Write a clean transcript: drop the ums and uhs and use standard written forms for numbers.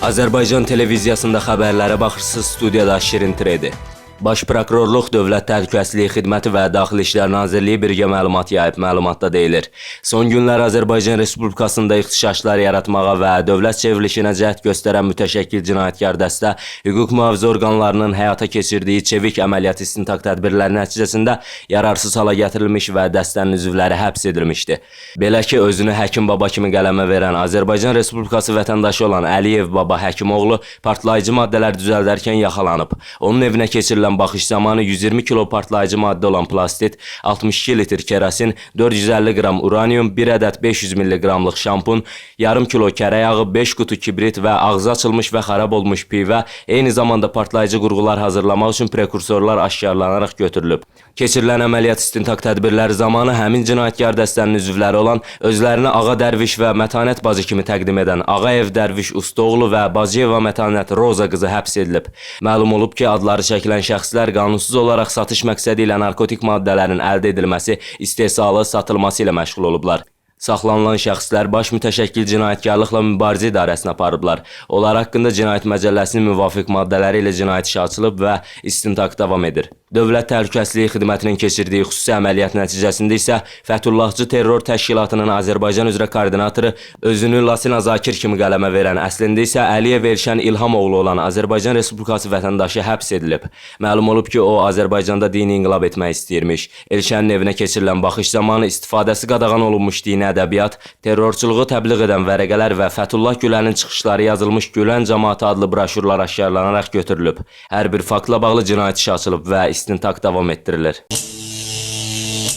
Azərbaycan televiziyasında xəbərlərə baxırsınız, studiyada Şirin Tredi. Baş Prokurorluq, Dövlət Təhlükəsizlik Xidməti və Daxili İşlər Nazirliyi birgə məlumat yayıb. Məlumatda deyilir: son günlər Azərbaycan Respublikasında ixtişaşlar yaratmağa və dövlət çevrilişinə cəhd göstərən mütəşəkkil cinayətkar dəstə hüquq mühafizə orqanlarının həyata keçirdiyi çevik əməliyyat istintaq tədbirləri nəticəsində yararsız hala gətirilmiş və dəstənin üzvləri həbs edilmişdi. Belə ki, özünü Həkim Baba kimi qələmə verən Azərbaycan Respublikası vətəndaşı olan Əliyev Baba Həkimoğlu partlayıcı maddələr düzəldərkən yaxalanıb. Onun evinə keçirilən baxış zamanı 120 kilo partlayıcı maddə olan plastit, 62 litr kerasin, 450 qram uranium, 1 ədəd 500 milliqramlıq şampun, yarım kilo kərə yağı, 5 qutu kibrit və ağzı açılmış və xarab olmuş pivə, eyni zamanda partlayıcı qurğular hazırlamaq üçün prekursorlar aşkarlanaraq götürülüb. Keçirilən əməliyyat istintaq tədbirləri zamanı həmin cinayətkar dəstənin üzvləri olan, özlərini Ağa Dərviş və Mətanət bacı kimi təqdim edən Ağayev Dərviş Ustaoğlu və Bacıyeva Mətanət Roza qızı həbs edilib. Məlum olub ki, adları çəkilən şəxslər qanunsuz olaraq satış məqsədi ilə narkotik maddələrin əldə edilməsi, istehsalı, satılması ilə məşğul olublar. Saxlanılan şəxslər baş mütəşəkkil cinayətkarlıqla mübarizə idarəsinə aparıblar. Onlar haqqında cinayət məcəlləsinin müvafiq maddələri ilə cinayət işi açılıb və istintaq davam edir. Dövlət Təhlükəsizlik Xidmətinin keçirdiyi xüsusi əməliyyat nəticəsində isə Fəthullahçı terror təşkilatının Azərbaycan üzrə koordinatoru, özünü Lasina Zakir kimi qələmə verən, əslində isə Əliyev Elşən İlhamoğlu olan Azərbaycan Respublikası vətəndaşı həbs edilib. Məlum olub ki, o Azərbaycanda dini inqilab etmək istəyirmiş. Elşənin evinə keçirilən baxış zamanı istifadəsi qadağan olunmuş dini ədəbiyyat, terrorçuluğu təbliğ edən vərəqələr və Fəthullah Gülənin çıxışları yazılmış Gülən Cəmaatı adlı broşurlar aşkarlanaraq götürülüb. Hər bir faktla bağlı cinayət işi açılıb və istintaq davam etdirilir.